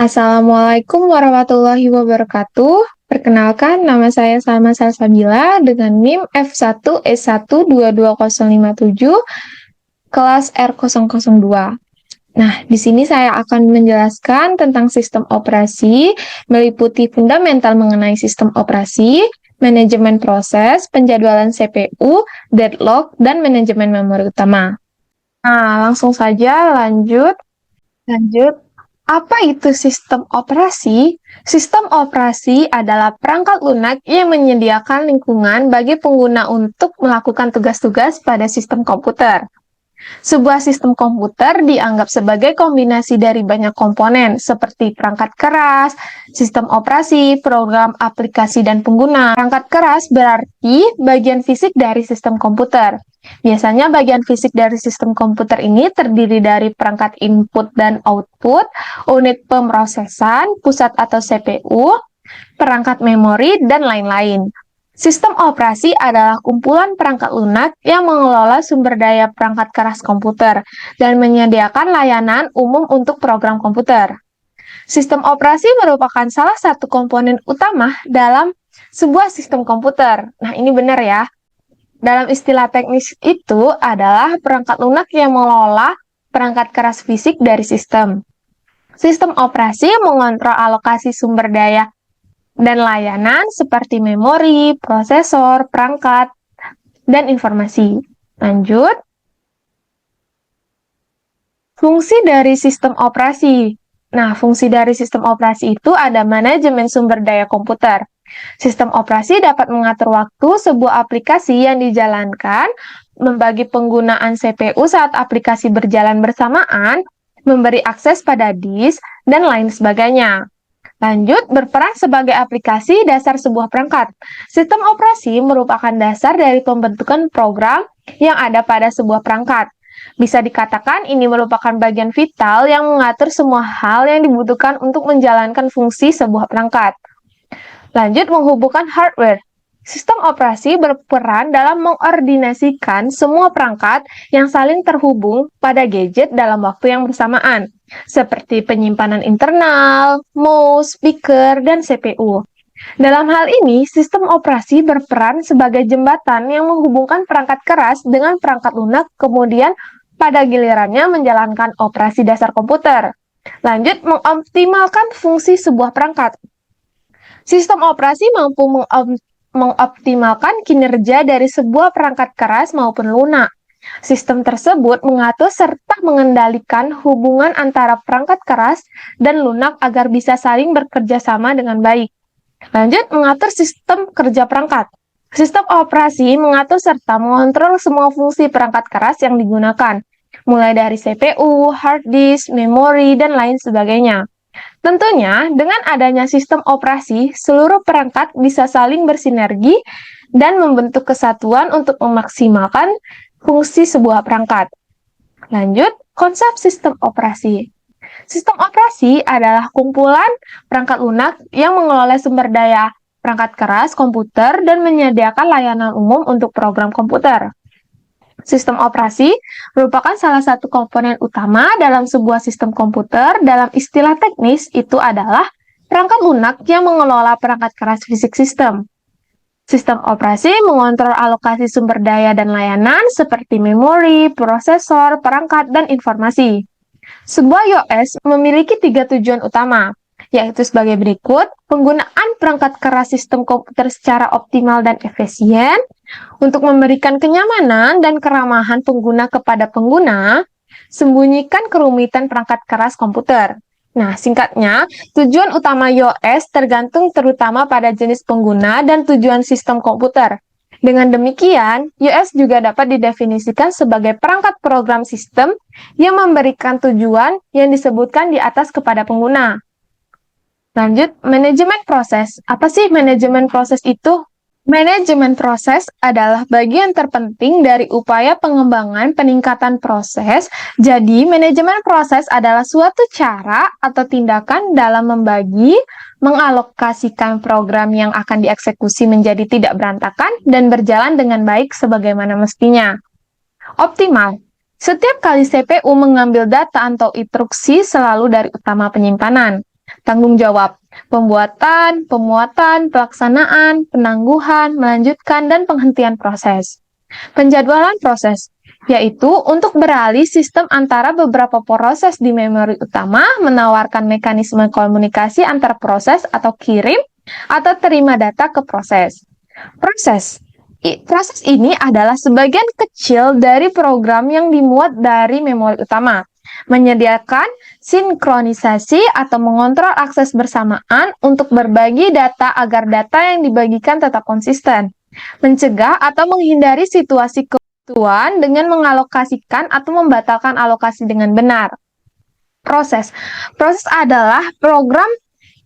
Assalamualaikum warahmatullahi wabarakatuh. Perkenalkan, nama saya Salma Salsabila dengan NIM F1S1220057, kelas R002. Nah, di sini saya akan menjelaskan tentang sistem operasi, meliputi fundamental mengenai sistem operasi, manajemen proses, penjadwalan CPU, deadlock, dan manajemen memori utama. Nah, langsung saja lanjut. Lanjut. Apa itu sistem operasi? Sistem operasi adalah perangkat lunak yang menyediakan lingkungan bagi pengguna untuk melakukan tugas-tugas pada sistem komputer. Sebuah sistem komputer dianggap sebagai kombinasi dari banyak komponen, seperti perangkat keras, sistem operasi, program, aplikasi, dan pengguna. Perangkat keras berarti bagian fisik dari sistem komputer. Biasanya bagian fisik dari sistem komputer ini terdiri dari perangkat input dan output, unit pemrosesan, pusat atau CPU, perangkat memori, dan lain-lain. Sistem operasi adalah kumpulan perangkat lunak yang mengelola sumber daya perangkat keras komputer dan menyediakan layanan umum untuk program komputer. Sistem operasi merupakan salah satu komponen utama dalam sebuah sistem komputer. Nah, ini benar ya. Dalam istilah teknis itu adalah perangkat lunak yang mengelola perangkat keras fisik dari sistem. Sistem operasi mengontrol alokasi sumber daya dan layanan seperti memori, prosesor, perangkat, dan informasi. Lanjut. Fungsi dari sistem operasi. Nah, fungsi dari sistem operasi itu ada manajemen sumber daya komputer. Sistem operasi dapat mengatur waktu sebuah aplikasi yang dijalankan, membagi penggunaan CPU saat aplikasi berjalan bersamaan, memberi akses pada disk, dan lain sebagainya. Lanjut, berperan sebagai aplikasi dasar sebuah perangkat. Sistem operasi merupakan dasar dari pembentukan program yang ada pada sebuah perangkat. Bisa dikatakan ini merupakan bagian vital yang mengatur semua hal yang dibutuhkan untuk menjalankan fungsi sebuah perangkat. Lanjut, menghubungkan hardware. Sistem operasi berperan dalam mengordinasikan semua perangkat yang saling terhubung pada gadget dalam waktu yang bersamaan, seperti penyimpanan internal, mouse, speaker, dan CPU. Dalam hal ini, sistem operasi berperan sebagai jembatan yang menghubungkan perangkat keras dengan perangkat lunak, kemudian pada gilirannya menjalankan operasi dasar komputer. Lanjut, mengoptimalkan fungsi sebuah perangkat. Sistem operasi mampu mengoptimalkan kinerja dari sebuah perangkat keras maupun lunak. Sistem tersebut mengatur serta mengendalikan hubungan antara perangkat keras dan lunak agar bisa saling bekerja sama dengan baik. Lanjut, mengatur sistem kerja perangkat. Sistem operasi mengatur serta mengontrol semua fungsi perangkat keras yang digunakan, mulai dari CPU, hard disk, memori, dan lain sebagainya. Tentunya, dengan adanya sistem operasi, seluruh perangkat bisa saling bersinergi dan membentuk kesatuan untuk memaksimalkan fungsi sebuah perangkat. Lanjut, konsep sistem operasi. Sistem operasi adalah kumpulan perangkat lunak yang mengelola sumber daya perangkat keras komputer dan menyediakan layanan umum untuk program komputer. Sistem operasi merupakan salah satu komponen utama dalam sebuah sistem komputer. Dalam istilah teknis, itu adalah perangkat lunak yang mengelola perangkat keras fisik sistem. Sistem operasi mengontrol alokasi sumber daya dan layanan seperti memori, prosesor, perangkat, dan informasi. Sebuah OS memiliki 3 tujuan utama, yaitu sebagai berikut: penggunaan perangkat keras sistem komputer secara optimal dan efisien, untuk memberikan kenyamanan dan keramahan pengguna kepada pengguna, sembunyikan kerumitan perangkat keras komputer. Nah, singkatnya, tujuan utama iOS tergantung terutama pada jenis pengguna dan tujuan sistem komputer. Dengan demikian, iOS juga dapat didefinisikan sebagai perangkat program sistem yang memberikan tujuan yang disebutkan di atas kepada pengguna. Lanjut, manajemen proses. Apa sih manajemen proses itu? Manajemen proses adalah bagian terpenting dari upaya pengembangan peningkatan proses. Jadi, manajemen proses adalah suatu cara atau tindakan dalam membagi, mengalokasikan program yang akan dieksekusi menjadi tidak berantakan dan berjalan dengan baik sebagaimana mestinya. Optimal. Setiap kali CPU mengambil data atau instruksi selalu dari utama penyimpanan. Tanggung jawab, pembuatan, pemuatan, pelaksanaan, penangguhan, melanjutkan, dan penghentian proses. Penjadwalan proses, yaitu untuk beralih sistem antara beberapa proses di memori utama, menawarkan mekanisme komunikasi antar proses atau kirim atau terima data ke proses. Proses ini adalah sebagian kecil dari program yang dimuat dari memori utama, menyediakan sinkronisasi atau mengontrol akses bersamaan untuk berbagi data agar data yang dibagikan tetap konsisten, mencegah atau menghindari situasi kebutuhan dengan mengalokasikan atau membatalkan alokasi dengan benar. Proses adalah program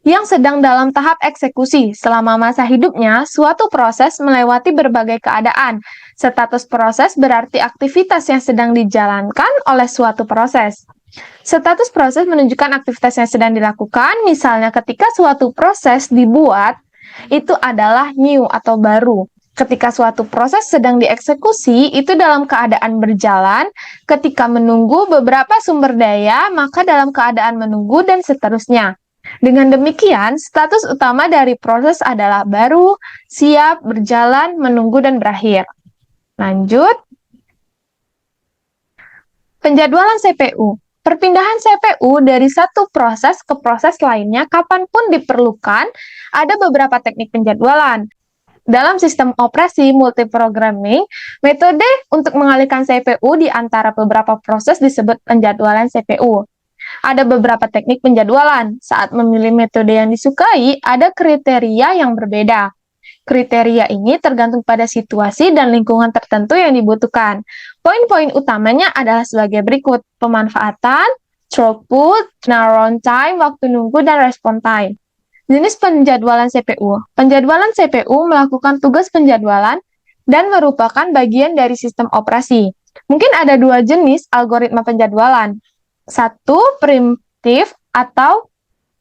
yang sedang dalam tahap eksekusi. Selama masa hidupnya, suatu proses melewati berbagai keadaan. Status proses berarti aktivitas yang sedang dijalankan oleh suatu proses. Status proses menunjukkan aktivitas yang sedang dilakukan, misalnya ketika suatu proses dibuat, itu adalah new atau baru. Ketika suatu proses sedang dieksekusi, itu dalam keadaan berjalan. Ketika menunggu beberapa sumber daya, maka dalam keadaan menunggu dan seterusnya. Dengan demikian, status utama dari proses adalah baru, siap, berjalan, menunggu, dan berakhir. Lanjut. Penjadwalan CPU. Perpindahan CPU dari satu proses ke proses lainnya kapanpun diperlukan, ada beberapa teknik penjadwalan. Dalam sistem operasi multiprogramming, metode untuk mengalihkan CPU di antara beberapa proses disebut penjadwalan CPU. Ada beberapa teknik penjadwalan. Saat memilih metode yang disukai, ada kriteria yang berbeda. Kriteria ini tergantung pada situasi dan lingkungan tertentu yang dibutuhkan. Poin-poin utamanya adalah sebagai berikut: pemanfaatan, throughput, turnaround time, waktu nunggu, dan respon time. Jenis penjadwalan CPU. Penjadwalan CPU melakukan tugas penjadwalan dan merupakan bagian dari sistem operasi. Mungkin ada dua jenis algoritma penjadwalan. Satu, preemptif, atau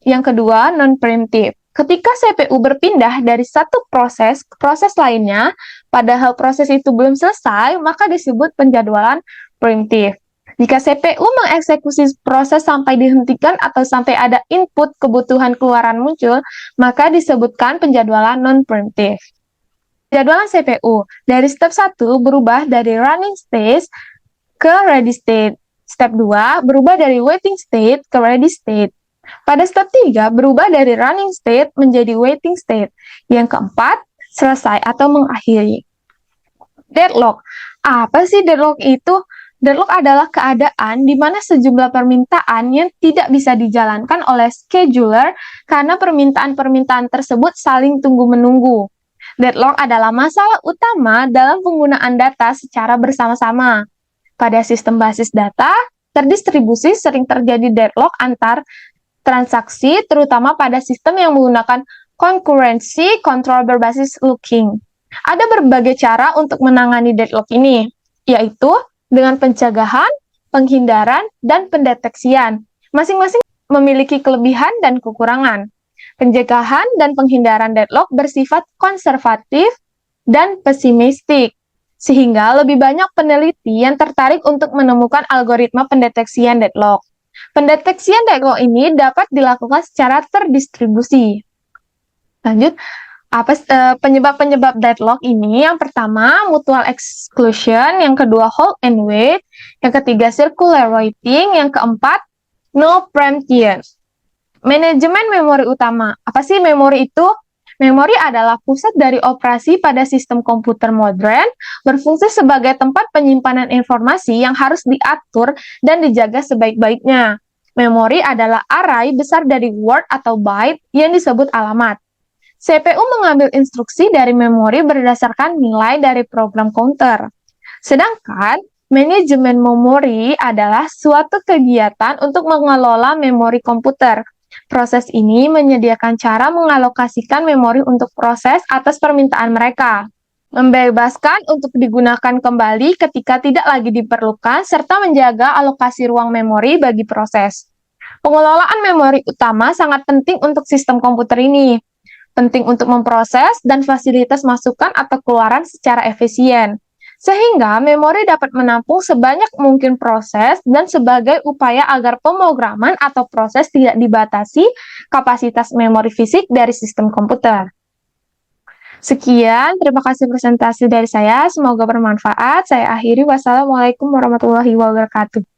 yang kedua, non-preemptif. Ketika CPU berpindah dari satu proses ke proses lainnya, padahal proses itu belum selesai, maka disebut penjadwalan preemptif. Jika CPU mengeksekusi proses sampai dihentikan atau sampai ada input kebutuhan keluaran muncul, maka disebutkan penjadwalan non-preemptif. Penjadwalan CPU dari step 1 berubah dari running state ke ready state. Step 2 berubah dari waiting state ke ready state. Pada step 3 berubah dari running state menjadi waiting state. Yang keempat, selesai atau mengakhiri. Deadlock. Apa sih deadlock itu? Deadlock adalah keadaan di mana sejumlah permintaan yang tidak bisa dijalankan oleh scheduler karena permintaan-permintaan tersebut saling tunggu-menunggu. Deadlock adalah masalah utama dalam penggunaan data secara bersama-sama. Pada sistem basis data, terdistribusi sering terjadi deadlock antar transaksi, terutama pada sistem yang menggunakan concurrency control berbasis looking. Ada berbagai cara untuk menangani deadlock ini, yaitu dengan pencegahan, penghindaran, dan pendeteksian. Masing-masing memiliki kelebihan dan kekurangan. Pencegahan dan penghindaran deadlock bersifat konservatif dan pesimistik, sehingga lebih banyak peneliti yang tertarik untuk menemukan algoritma pendeteksian deadlock. Pendeteksian deadlock ini dapat dilakukan secara terdistribusi. Lanjut, penyebab-penyebab deadlock ini? Yang pertama, mutual exclusion, yang kedua, hold and wait, yang ketiga, circular waiting, yang keempat, no preemption. Manajemen memori utama. Apa sih memori itu? Memori adalah pusat dari operasi pada sistem komputer modern, berfungsi sebagai tempat penyimpanan informasi yang harus diatur dan dijaga sebaik-baiknya. Memori adalah array besar dari word atau byte yang disebut alamat. CPU mengambil instruksi dari memori berdasarkan nilai dari program counter. Sedangkan, manajemen memori adalah suatu kegiatan untuk mengelola memori komputer. Proses ini menyediakan cara mengalokasikan memori untuk proses atas permintaan mereka, membebaskan untuk digunakan kembali ketika tidak lagi diperlukan, serta menjaga alokasi ruang memori bagi proses. Pengelolaan memori utama sangat penting untuk sistem komputer ini. Penting untuk memproses dan fasilitas masukan atau keluaran secara efisien. Sehingga memori dapat menampung sebanyak mungkin proses dan sebagai upaya agar pemrograman atau proses tidak dibatasi kapasitas memori fisik dari sistem komputer. Sekian, terima kasih presentasi dari saya. Semoga bermanfaat. Saya akhiri. Wassalamualaikum warahmatullahi wabarakatuh.